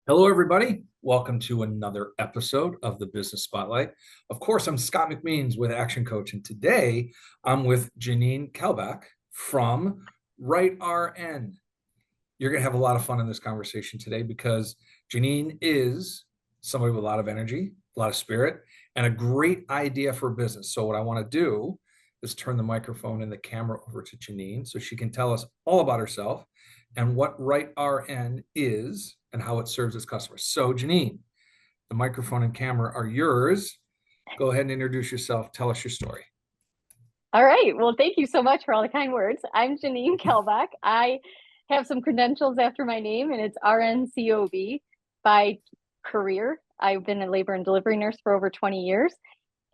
Hello, everybody. Welcome to another episode of the Business Spotlight. Of course, I'm Scott McMeans with Action Coach, and today I'm with Janine Kelbach from WriteRN. You're going to have a lot of fun in this conversation today because Janine is somebody with a lot of energy, a lot of spirit, and a great idea for business. So what I want to do is turn the microphone and the camera over to Janine so she can tell us all about herself and what WriteRN is and how it serves its customers. So Janine, the microphone and camera are yours. Go ahead and introduce yourself. Tell us your story. All right. Well, thank you so much for all the kind words. I'm Janine Kelbach. I have some credentials after my name, and it's RNCOB by career. I've been a labor and delivery nurse for over 20 years.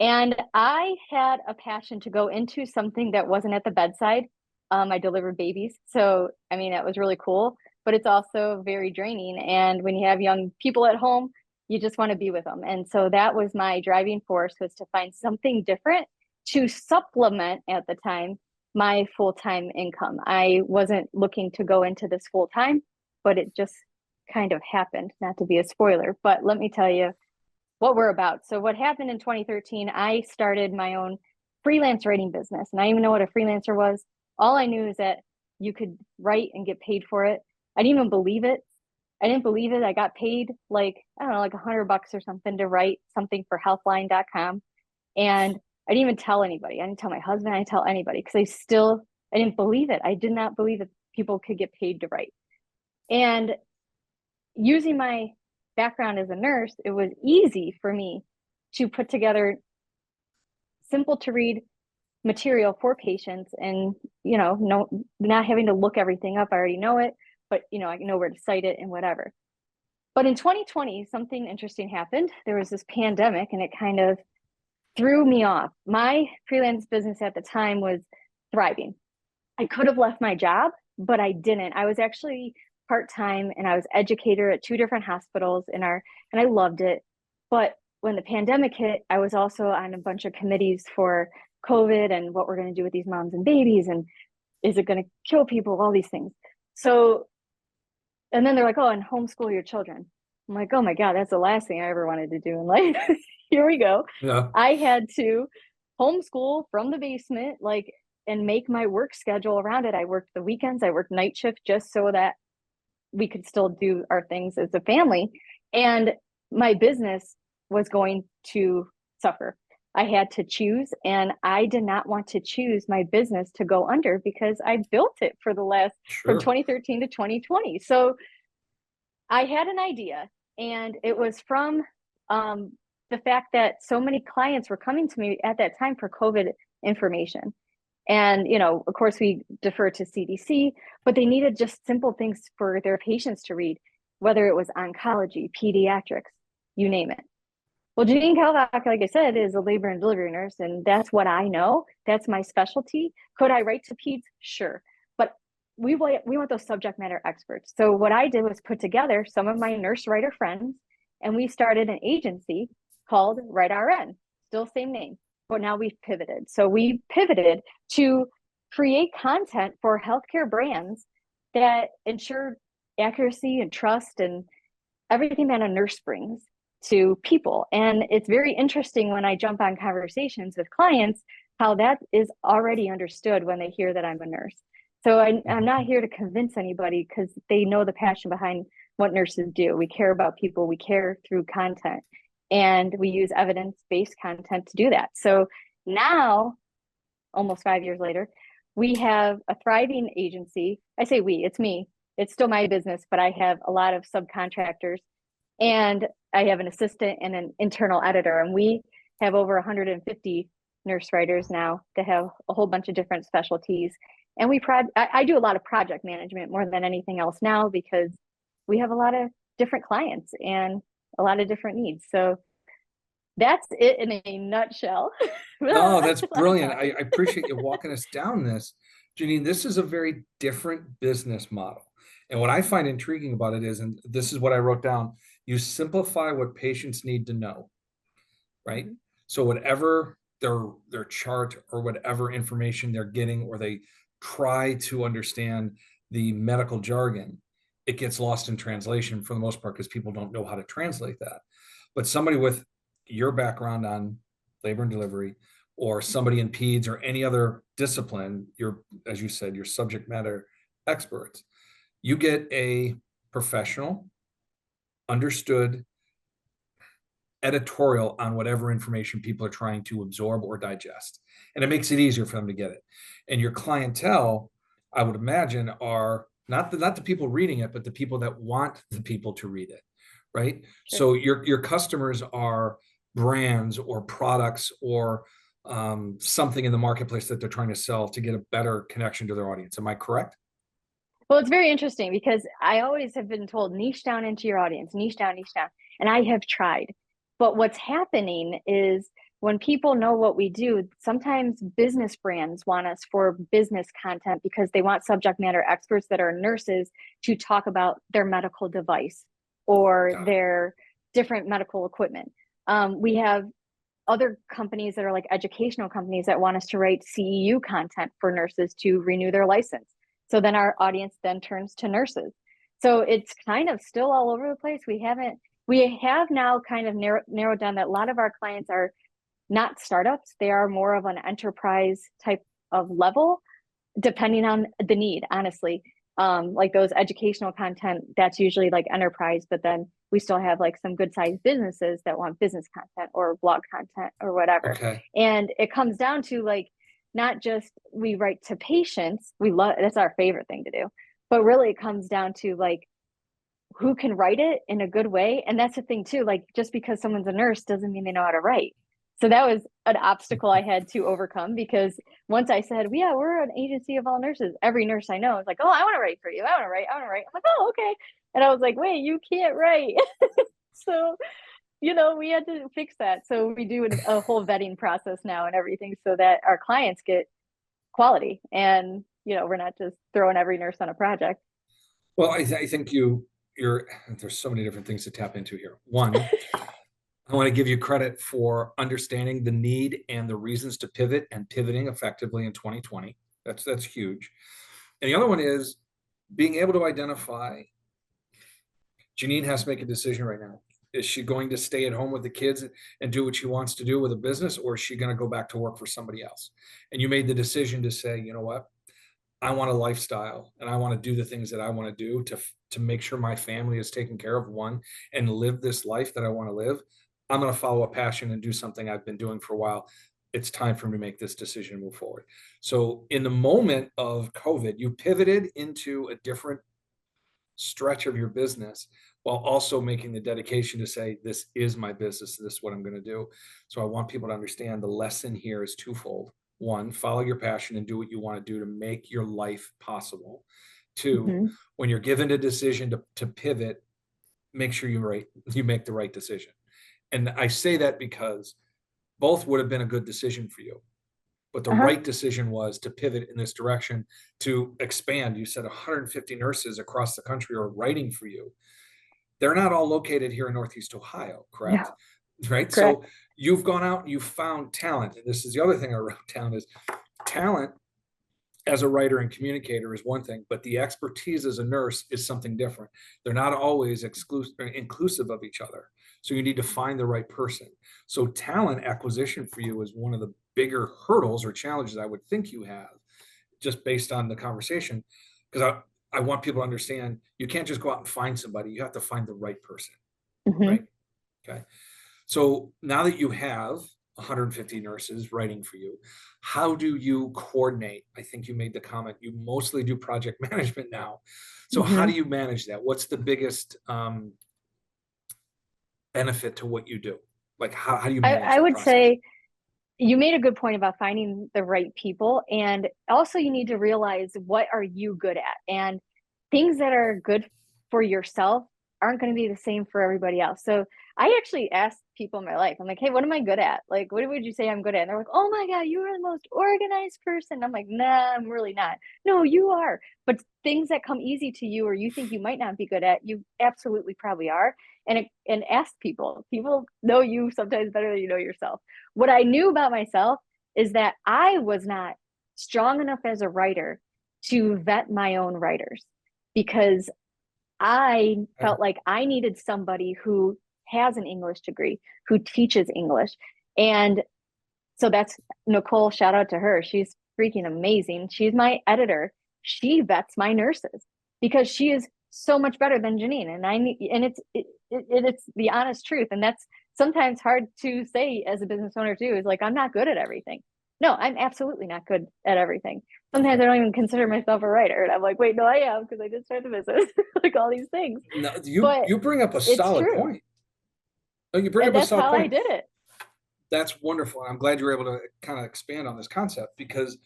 And I had a passion to go into something that wasn't at the bedside. I delivered babies. So, I mean, that was really cool, but it's also very draining. And when you have young people at home, you just want to be with them. And so that was my driving force, was to find something different to supplement at the time my full-time income. I wasn't looking to go into this full-time, but it just kind of happened, not to be a spoiler. But let me tell you what we're about. So what happened in 2013, I started my own freelance writing business. And I didn't even know what a freelancer was. All I knew is that you could write and get paid for it. I didn't even believe it. I didn't believe it. I got paid like, I don't know, like $100 or something to write something for healthline.com. And I didn't even tell anybody. I didn't tell my husband. I didn't tell anybody because I didn't believe it. I did not believe that people could get paid to write. And using my background as a nurse, it was easy for me to put together simple to read material for patients and, not having to look everything up. I already know it, but, I know where to cite it and whatever. But in 2020, something interesting happened. There was this pandemic and it kind of threw me off. My freelance business at the time was thriving. I could have left my job, but I didn't. I was actually part-time and I was educator at two different hospitals and I loved it. But when the pandemic hit, I was also on a bunch of committees for COVID and what we're going to do with these moms and babies, and is it going to kill people, all these things. So, and then they're like, oh, and homeschool your children. I'm like, oh my God, that's the last thing I ever wanted to do in life. Here we go. Yeah. I had to homeschool from the basement, and make my work schedule around it. I worked the weekends, I worked night shift just so that we could still do our things as a family. And my business was going to suffer. I had to choose, and I did not want to choose my business to go under because I built it from Sure. 2013 to 2020. So I had an idea, and it was from the fact that so many clients were coming to me at that time for COVID information. And, of course, we defer to CDC, but they needed just simple things for their patients to read, whether it was oncology, pediatrics, you name it. Well, Janine Kelbach, like I said, is a labor and delivery nurse, and that's what I know. That's my specialty. Could I write to peds? Sure. But we want those subject matter experts. So what I did was put together some of my nurse writer friends, and we started an agency called WriteRN, still same name, but now we've pivoted. So we pivoted to create content for healthcare brands that ensure accuracy and trust and everything that a nurse brings to people. And it's very interesting when I jump on conversations with clients, how that is already understood when they hear that I'm a nurse. So I'm not here to convince anybody because they know the passion behind what nurses do. We care about people, we care through content, and we use evidence-based content to do that. So now, almost 5 years later, we have a thriving agency. I say we, it's me. It's still my business, but I have a lot of subcontractors, and I have an assistant and an internal editor, and we have over 150 nurse writers now that have a whole bunch of different specialties. And I do a lot of project management more than anything else now because we have a lot of different clients and a lot of different needs. So that's it in a nutshell. Oh, that's brilliant. I appreciate you walking us down this. Janine, this is a very different business model. And what I find intriguing about it is, and this is what I wrote down, you simplify what patients need to know, right? So whatever their chart or whatever information they're getting, or they try to understand the medical jargon, it gets lost in translation for the most part because people don't know how to translate that. But somebody with your background on labor and delivery, or somebody in peds or any other discipline, you're, as you said, you're subject matter experts. You get a professional, understood editorial on whatever information people are trying to absorb or digest. And it makes it easier for them to get it. And your clientele, I would imagine, are not the people reading it, but the people that want the people to read it, right? Sure. So your customers are brands or products or something in the marketplace that they're trying to sell to get a better connection to their audience. Am I correct? Well, it's very interesting because I always have been told niche down into your audience, niche down, and I have tried. But what's happening is when people know what we do, sometimes business brands want us for business content because they want subject matter experts that are nurses to talk about their medical device or their different medical equipment. We have other companies that are like educational companies that want us to write CEU content for nurses to renew their license. So then our audience then turns to nurses. So it's kind of still all over the place. We have now kind of narrowed down that a lot of our clients are not startups. They are more of an enterprise type of level, depending on the need, honestly. Like those educational content, that's usually like enterprise, but then we still have like some good sized businesses that want business content or blog content or whatever. Okay. And it comes down to like, not just we write to patients, we love, that's our favorite thing to do, but really it comes down to like who can write it in a good way. And that's the thing too, like just because someone's a nurse doesn't mean they know how to write. So that was an obstacle I had to overcome, because once I said, yeah, we're an agency of all nurses, every nurse I know is like, oh, I want to write for you. I want to write. I'm like, oh, okay. And I was like, wait, you can't write. So we had to fix that. So we do a whole vetting process now and everything so that our clients get quality and, we're not just throwing every nurse on a project. Well, I think there's so many different things to tap into here. One, I want to give you credit for understanding the need and the reasons to pivot and pivoting effectively in 2020. That's huge. And the other one is being able to identify. Janine has to make a decision right now. Is she going to stay at home with the kids and do what she wants to do with a business, or is she going to go back to work for somebody else? And you made the decision to say, you know what? I want a lifestyle and I want to do the things that I want to do to make sure my family is taken care of, one, and live this life that I want to live. I'm going to follow a passion and do something I've been doing for a while. It's time for me to make this decision and move forward. So in the moment of COVID, you pivoted into a different stretch of your business while also making the dedication to say, this is my business. This is what I'm going to do. So I want people to understand the lesson here is twofold. One, follow your passion and do what you want to do to make your life possible. Two, when you're given a decision to pivot, make sure you make the right decision. And I say that because both would have been a good decision for you. But the right decision was to pivot in this direction, to expand. You said 150 nurses across the country are writing for you. They're not all located here in Northeast Ohio, correct? Yeah. Right. Correct. So you've gone out and you've found talent. And this is the other thing I wrote down is talent as a writer and communicator is one thing, but the expertise as a nurse is something different. They're not always inclusive of each other. So you need to find the right person. So talent acquisition for you is one of the bigger hurdles or challenges I would think you have, just based on the conversation. Because I want people to understand you can't just go out and find somebody. You have to find the right person. Right. Okay. So now that you have 150 nurses writing for you, how do you coordinate? I think you made the comment, you mostly do project management now. So how do you manage that? What's the biggest benefit to what you do? Like how do you manage I that would process? say you made a good point about finding the right people. And also you need to realize, what are you good at? And things that are good for yourself aren't going to be the same for everybody else. So I actually asked people in my life, I'm like, hey, what am I good at? Like, what would you say I'm good at? And they're like, oh my God, you are the most organized person. I'm like, nah, I'm really not. No, you are. But things that come easy to you or you think you might not be good at, you absolutely probably are. And ask people. People know you sometimes better than you know yourself. What I knew about myself is that I was not strong enough as a writer to vet my own writers, because I Okay. felt like I needed somebody who has an English degree, who teaches English. And so that's Nicole, shout out to her. She's freaking amazing. She's my editor. She vets my nurses because she is so much better than Janine. And I need, and it's the honest truth. And that's sometimes hard to say as a business owner too, is like, I'm not good at everything. No, I'm absolutely not good at everything. Sometimes Okay. I don't even consider myself a writer. And I'm like, wait, no, I am because I just started the business, like all these things. No, But you bring up a it's solid true. point. Oh, you bring and up a that's solid how I point. did it. That's wonderful. I'm glad you were able to kind of expand on this concept, because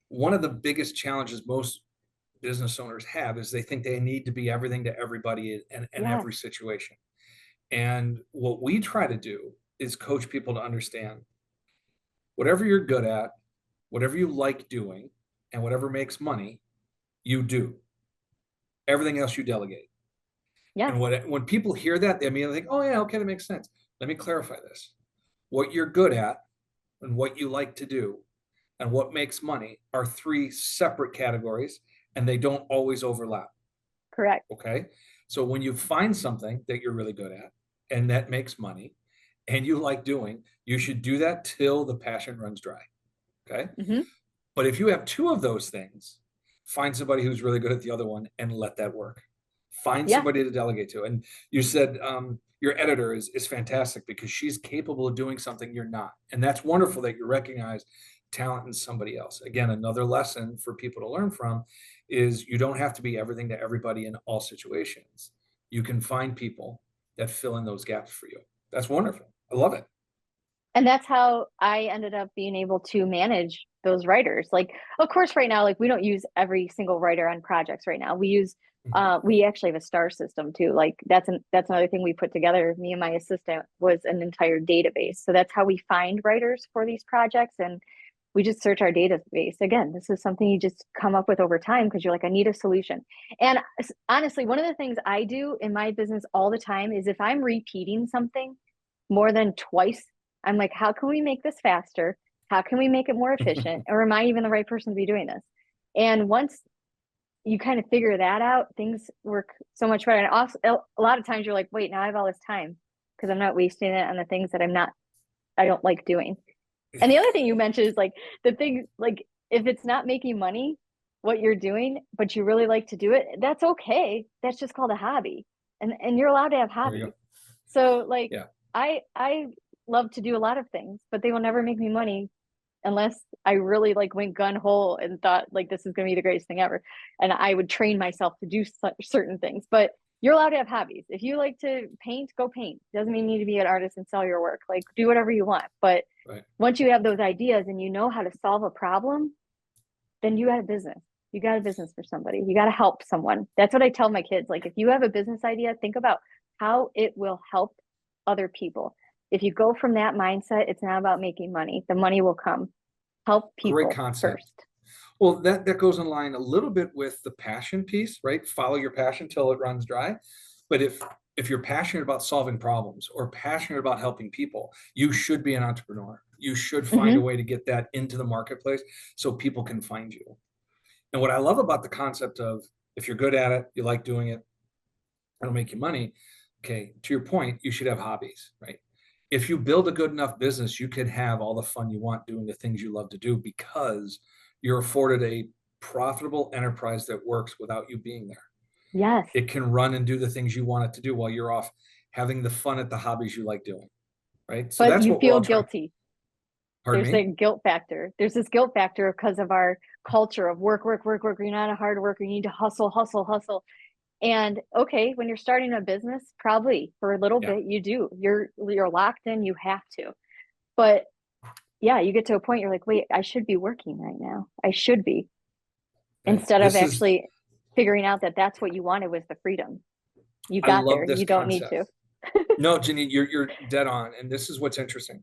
one of the biggest challenges most business owners have is they think they need to be everything to everybody in Yes. every situation. And what we try to do is coach people to understand whatever you're good at, whatever you like doing, and whatever makes money, you do. Everything else you delegate. Yes. And when people hear that, they immediately think, oh, yeah, okay, that makes sense. Let me clarify this. What you're good at and what you like to do and what makes money are three separate categories, and they don't always overlap. Correct. Okay. So when you find something that you're really good at and that makes money and you like doing, you should do that till the passion runs dry. Okay. Mm-hmm. But if you have two of those things, find somebody who's really good at the other one and let that work. Find Yeah. somebody to delegate to. And you said your editor is fantastic because she's capable of doing something you're not. And that's wonderful that you recognize talent in somebody else. Again, another lesson for people to learn from is you don't have to be everything to everybody in all situations. You can find people that fill in those gaps for you. That's wonderful. I love it. And that's how I ended up being able to manage those writers. Like, of course, right now, like we don't use every single writer on projects right now. We actually have a star system too. Like that's another thing we put together. Me and my assistant was an entire database. So that's how we find writers for these projects. And we just search our database. Again, this is something you just come up with over time because you're like, I need a solution. And honestly, one of the things I do in my business all the time is if I'm repeating something more than twice, I'm like, how can we make this faster? How can we make it more efficient? Or am I even the right person to be doing this? And once you kind of figure that out, things work so much better. And also, a lot of times you're like, wait, now I have all this time because I'm not wasting it on the things that I don't like doing. And the other thing you mentioned is like the thing, like if it's not making money, what you're doing, but you really like to do it, that's okay. That's just called a hobby. And you're allowed to have There you hobbies. go. So like Yeah. I love to do a lot of things, but they will never make me money unless I really like went gun hole and thought like this is going to be the greatest thing ever. And I would train myself to do certain things. But you're allowed to have hobbies. If you like to paint, go paint. Doesn't mean you need to be an artist and sell your work. Like do whatever you want. But Right. once you have those ideas and you know how to solve a problem, then you got a business. You got a business for somebody. You got to help someone. That's what I tell my kids. Like if you have a business idea, think about how it will help other people. If you go from that mindset, it's not about making money. The money will come. Help Great people concept. first. Well, that goes in line a little bit with the passion piece, right? Follow your passion till it runs dry. But if you're passionate about solving problems or passionate about helping people, you should be an entrepreneur. You should find a Mm-hmm. way to get that into the marketplace so people can find you. And what I love about the concept of if you're good at it, you like doing it, it'll make you money. Okay, to your point, you should have hobbies, right? If you build a good enough business, you can have all the fun you want doing the things you love to do because you're afforded a profitable enterprise that works without you being there. Yes. It can run and do the things you want it to do while you're off having the fun at the hobbies you like doing, right? So But that's you what we're feel all trying. guilty. Pardon There's a me? guilt factor. There's this guilt factor because of our culture of work, work, work, work. You're not a hard worker. You need to hustle, hustle, hustle. And okay, when you're starting a business, probably for a little Yeah, bit you do. You're locked in, you have to. But yeah, you get to a point you're like, wait, I should be working right now. I should be. right. Instead of This is, actually figuring out that that's what you wanted was the freedom. You I got there. love this You don't need concept. to. No, Janine, you're dead on. And this is what's interesting.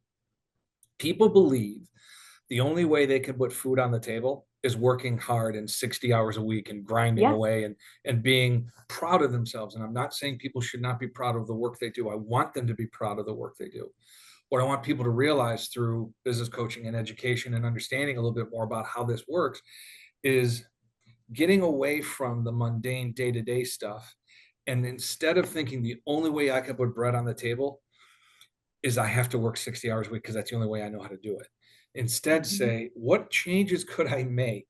People believe the only way they can put food on the table is working hard and 60 hours a week and grinding Yes. away and being proud of themselves. And I'm not saying people should not be proud of the work they do. I want them to be proud of the work they do. What I want people to realize through business coaching and education and understanding a little bit more about how this works is getting away from the mundane day-to-day stuff And instead of thinking the only way I can put bread on the table is I have to work 60 hours a week because that's the only way I know how to do it. Instead, Mhm. say, what changes could I make?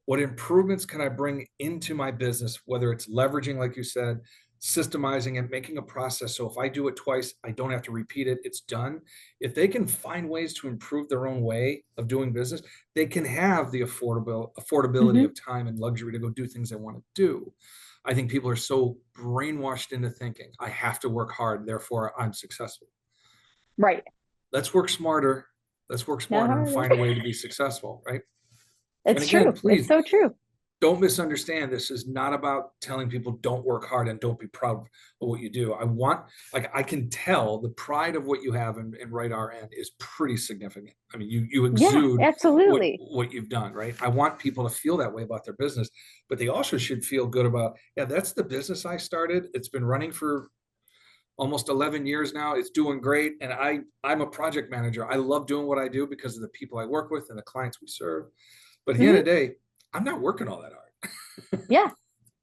What improvements can I bring into my business, whether it's leveraging, like you said, systemizing and making a process. So if I do it twice, I don't have to repeat it. It's done. If they can find ways to improve their own way of doing business, they can have the affordability Mhm. of time and luxury to go do things they want to do. I think people are so brainwashed into thinking, I have to work hard, therefore I'm successful. Right. Let's work smarter. Let's work Not smarter and harder. find a way to be successful, right? And It's again, true. It's please so true. don't misunderstand. This is not about telling people don't work hard and don't be proud of what you do. I can tell the pride of what you have in WriteRN is pretty significant. I mean, you Yeah, exude absolutely. what you've done, right? I want people to feel that way about their business, but they also should feel good about, yeah, that's the business I started. It's been running for almost 11 years now. It's doing great. And I'm a project manager. I love doing what I do because of the people I work with and the clients we serve. But at the end Hmm. of the day, I'm not working all that hard. Yeah.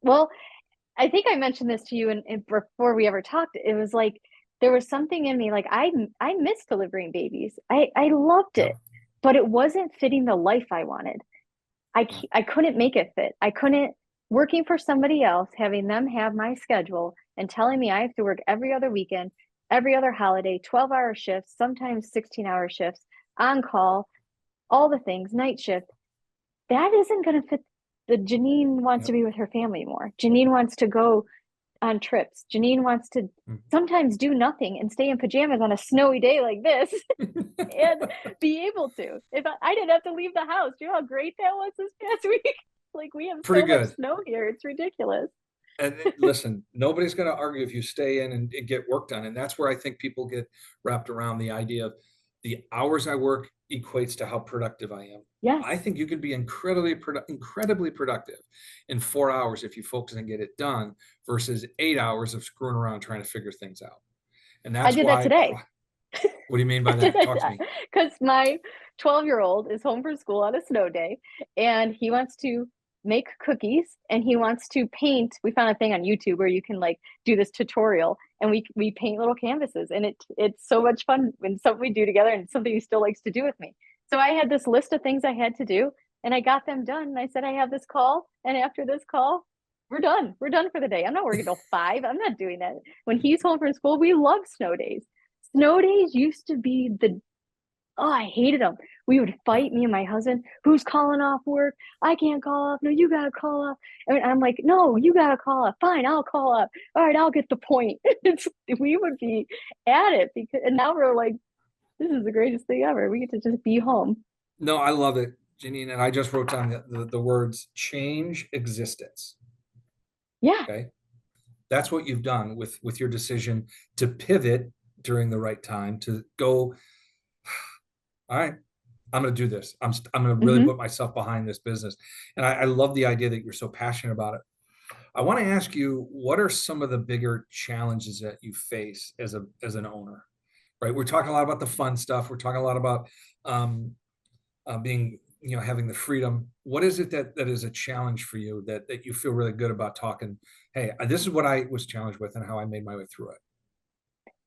Well, I think I mentioned this to you and before we ever talked. It was like there was something in me like I miss delivering babies. I loved Yeah. it, but it wasn't fitting the life I wanted. Yeah. I couldn't make it fit. I couldn't working for somebody else, having them have my schedule and telling me I have to work every other weekend, every other holiday, 12-hour shifts, sometimes 16-hour shifts, on call, all the things, night shift. That isn't going to fit. The Janine wants to Yep. be with her family more. Janine wants to go on trips. Janine wants to sometimes do nothing and stay in pajamas on a snowy day like this and be able to. If I didn't have to leave the house, you know how great that was this past week? Like we have Pretty so much good. snow here, it's ridiculous. And listen, nobody's going to argue if you stay in and get work done. And that's where I think people get wrapped around the idea of the hours I work equates to how productive I am. Yes. I think you could be incredibly productive in 4 hours if you focus and get it done versus 8 hours of screwing around trying to figure things out. And I that's did that why, today. what do you mean I by did that? that Talk to me. because my 12-year-old is home from school on a snow day and he wants to make cookies and he wants to paint. We found a thing on YouTube where you can like do this tutorial and we paint little canvases and it's so much fun when something we do together and it's something he still likes to do with me. So I had this list of things I had to do and I got them done and I said I have this call and after this call we're done. We're done for the day. I'm not working till 5. I'm not doing that. When he's home from school, we love snow days. Snow days used to be I hated them. We would Yeah. fight, me and my husband. Who's calling off work? I can't call off. No, you gotta call off. And I'm like, no, you gotta call off. Fine, I'll call off. All right, I'll get the point. We would be at it because, and now we're like, this is the greatest thing ever. We get to just be home. No, I love it, Janine. And I just wrote down the words change existence. Yeah. Okay. That's what you've done with your decision to pivot during the right time to go, all right, I'm going to do this. I'm going to really Mm-hmm. put myself behind this business. And I love the idea that you're so passionate about it. I want to ask you, what are some of the bigger challenges that you face as an owner? Right. We're talking a lot about the fun stuff. We're talking a lot about um, being, having the freedom. What is it that is a challenge for you that you feel really good about talking? Hey, this is what I was challenged with and how I made my way through it.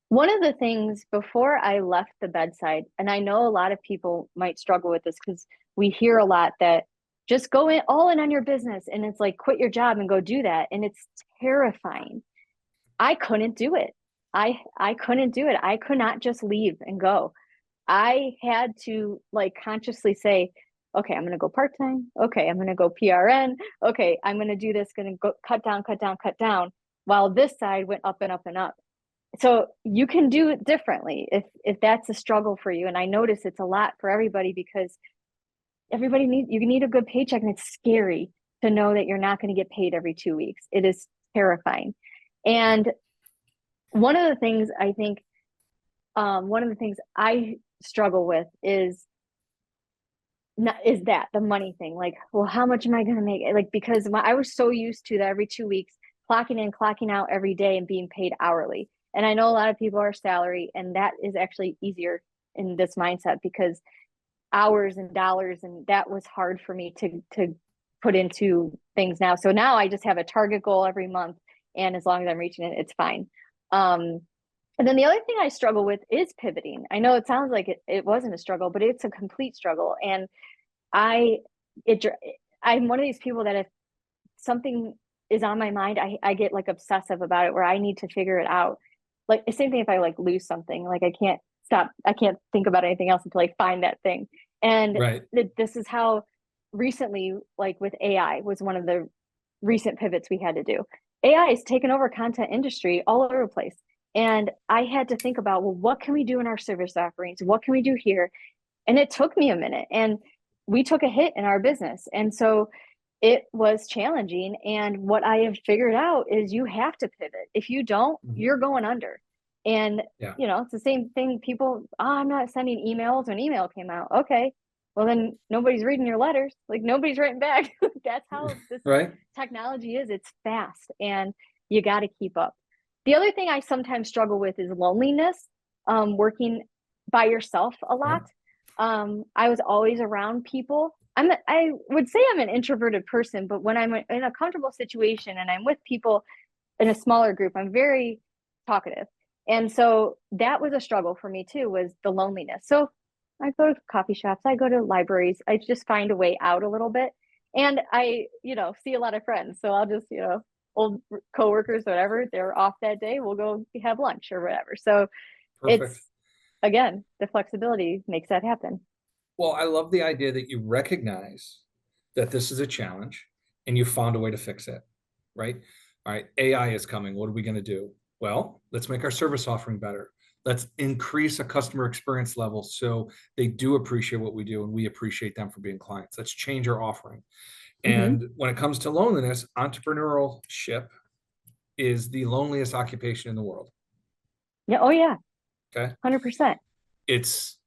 One of the things before I left the bedside, and I know a lot of people might struggle with this because we hear a lot that just go in all in on your business and it's like quit your job and go do that. And it's terrifying. I couldn't do it. I couldn't do it. I could not just leave and go. I had to like consciously say, okay, I'm gonna go part-time. Okay, I'm gonna go PRN. Okay, I'm gonna do this, gonna go cut down, cut down, cut down, while this side went up and up and up. So you can do it differently if that's a struggle for you. And I notice it's a lot for everybody because everybody needs you need a good paycheck and it's scary to know that you're not going to get paid every 2 weeks. It is terrifying. Yeah. And one of the things I think one of the things I struggle with is not, is that the money thing. Like, well, how much am I going to make? Like, because I was so used to that every 2 weeks, clocking in, clocking out every day and being paid hourly. And I know a lot of people are salary, and that is actually easier in this mindset because hours and dollars, and that was hard for me to put into things now. So now I just have a target goal every month, And as long as I'm reaching it, it's fine. And then the other thing I struggle with is pivoting. I know it sounds like it wasn't a struggle, but it's a complete struggle. And I, it, I'm one of these people that if something is on my mind, I get like obsessive about it where I need to figure it out. Like the same thing if I like lose something, like I can't think about anything else until I find that thing. And Right. this is how recently, like with AI, was one of the recent pivots we had to do. AI has taken over content industry all over the place. And I had to think about, well, what can we do in our service offerings? What can we do here? And it took me a minute and we took a hit in our business. And so it was challenging. And what I have figured out is you have to pivot. If you don't, you're going under. And, Yeah. it's the same thing. People, I'm not sending emails when email came out. Okay. Well, then nobody's reading your letters. Like nobody's writing back. That's how this Right. technology is. It's fast and you got to keep up. The other thing I sometimes struggle with is loneliness, working by yourself a lot. I was always around people. I would say I'm an introverted person, but when I'm in a comfortable situation and I'm with people in a smaller group, I'm very talkative. And so that was a struggle for me too, was the loneliness. So I go to coffee shops, I go to libraries, I just find a way out a little bit. And I, see a lot of friends. So I'll just, old coworkers, whatever, they're off that day, we'll go have lunch or whatever. So Perfect. it's, again, the flexibility makes that happen. Well, I love the idea that you recognize that this is a challenge and you found a way to fix it, right? All right, AI is coming. What are we going to do? Well, let's make our service offering better. Let's increase a customer experience level so they do appreciate what we do and we appreciate them for being clients. Let's change our offering. Mm-hmm. And when it comes to loneliness, entrepreneurship is the loneliest occupation in the world. Yeah. Oh yeah. Okay. 100%. It's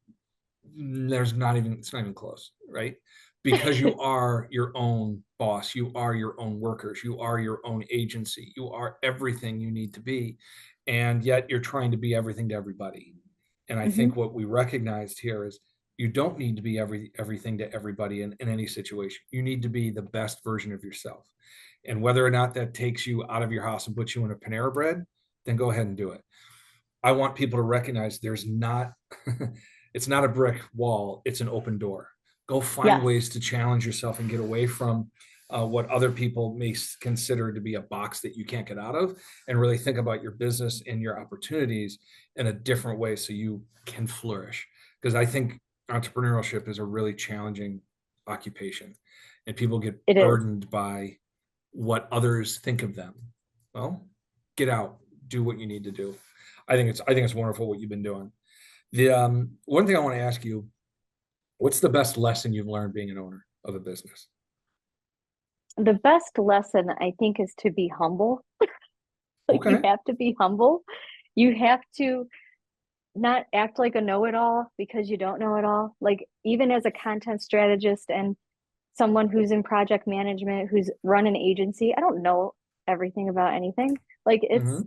it's not even close, right? Because you are your own boss, you are your own workers, you are your own agency, you are everything you need to be, and yet you're trying to be everything to everybody. And I Mm-hmm. think what we recognized here is you don't need to be everything to everybody in any situation. You need to be the best version of yourself. And whether or not that takes you out of your house and puts you in a Panera Bread, then go ahead and do it. I want people to recognize there's not it's not a brick wall, it's an open door. Go find Yes. ways to challenge yourself and get away from what other people may consider to be a box that you can't get out of, and really think about your business and your opportunities in a different way so you can flourish. Because I think entrepreneurship is a really challenging occupation and people get It is. burdened by what others think of them. Well, get out, do what you need to do. I think it's wonderful what you've been doing. The one thing I want to ask you, what's the best lesson you've learned being an owner of a business? The best lesson I think is to be humble. Like you Okay. have to be humble. You have to not act like a know-it-all because you don't know it all. Like even as a content strategist and someone who's in project management, who's run an agency, I don't know everything about anything. Like it's Hmm.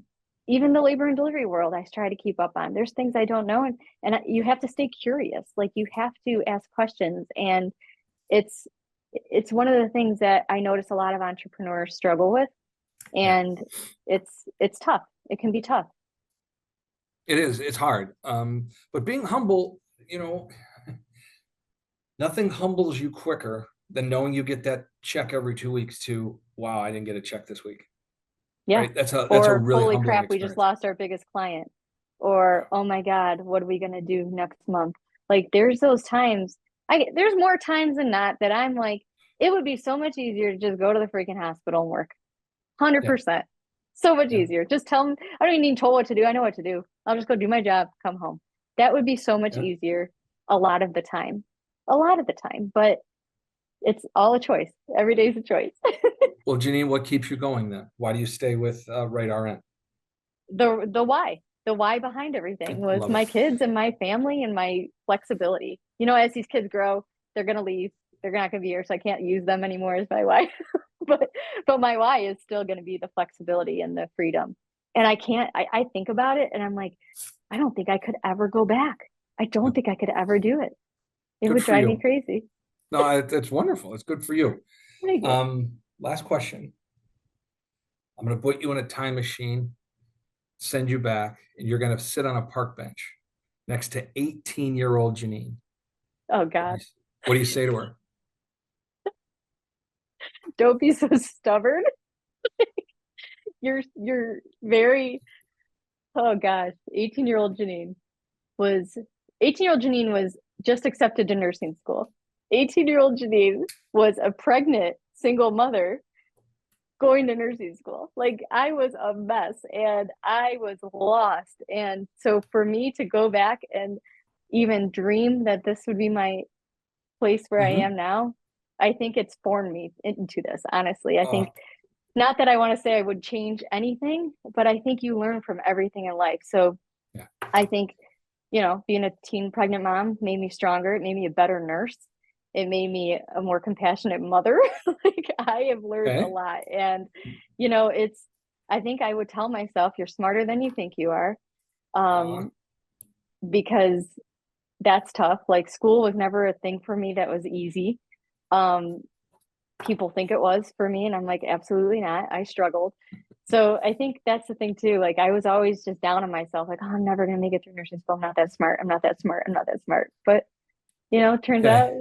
even the labor and delivery world I try to keep up on. There's things I don't know and you have to stay curious. Like you have to ask questions and it's it's one of the things that I notice a lot of entrepreneurs struggle with Yeah, and it's tough. It can be tough. it is. It's hard. But being humble, nothing humbles you quicker than knowing you get that check every 2 weeks to, wow, I didn't get a check this week. Yeah. Right. That's a Or really holy humbling crap, we just experience. lost our biggest client. Or oh my God, what are we gonna do next month? Like there's those times there's more times than not that I'm like, it would be so much easier to just go to the freaking hospital and work. Yeah. 100%. So much Yeah. easier. Just tell them I don't even need told what to do. I know what to do. I'll just go do my job, come home. That would be so much Yeah. easier a lot of the time. A lot of the time. But it's all a choice. Every day's a choice. Well, Janine, what keeps you going then? Why do you stay with WriteRN? The why behind everything was Love it. my kids and my family and my flexibility. As these kids grow, they're gonna leave. They're not gonna be here, so I can't use them anymore as my why. but my why is still gonna be the flexibility and the freedom. And I can't. I think about it, and I'm like, I don't think I could ever go back. I don't think I could ever do it. It Good would for drive me you. crazy. No, it's wonderful. It's good for you. Thank you. Last question. I'm going to put you in a time machine, send you back, and you're going to sit on a park bench next to 18-year-old Janine. Oh God. What do you say to her? Don't be so stubborn. You're very, oh gosh, 18-year-old Janine was 18-year-old Janine was just accepted to nursing school. 18-year-old Janine was a pregnant single mother going to nursing school. Like I was a mess and I was lost. And so for me to go back and even dream that this would be my place where I am now, I think it's formed me into this, honestly. I think not that I want to say I would change anything, but I think you learn from everything in life. So Yeah. I think, being a teen pregnant mom made me stronger. It made me a better nurse. It made me a more compassionate mother. Like I have learned a lot. And, I think I would tell myself, you're smarter than you think you are. Because that's tough. Like school was never a thing for me that was easy. People think it was for me, and I'm like, absolutely not. I struggled. So I think that's the thing too. Like I was always just down on myself, like, oh, I'm never gonna make it through nursing school. I'm not that smart. I'm not that smart. I'm not that smart. But turned out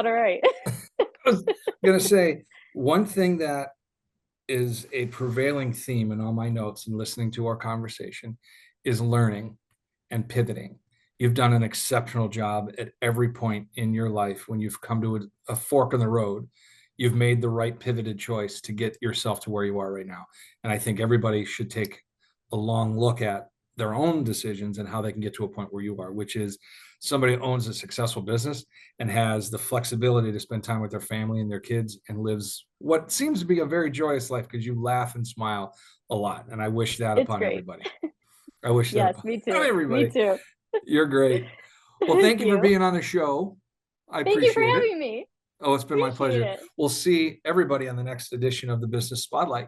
all right. I was gonna say one thing that is a prevailing theme in all my notes and listening to our conversation is learning and pivoting. You've done an exceptional job at every point in your life. When you've come to a fork in the road, you've made the right pivoted choice to get yourself to where you are right now. And I think everybody should take a long look at their own decisions and how they can get to a point where you are, which is somebody who owns a successful business and has the flexibility to spend time with their family and their kids and lives what seems to be a very joyous life because you laugh and smile a lot. And I wish that It's upon great. everybody. I wish that Yes, upon me too. everybody. Me too. You're great. Well, thank you for being on the show. I Thank you for appreciate it. having me. Oh, it's been my Appreciate pleasure. it. We'll see everybody on the next edition of the Business Spotlight.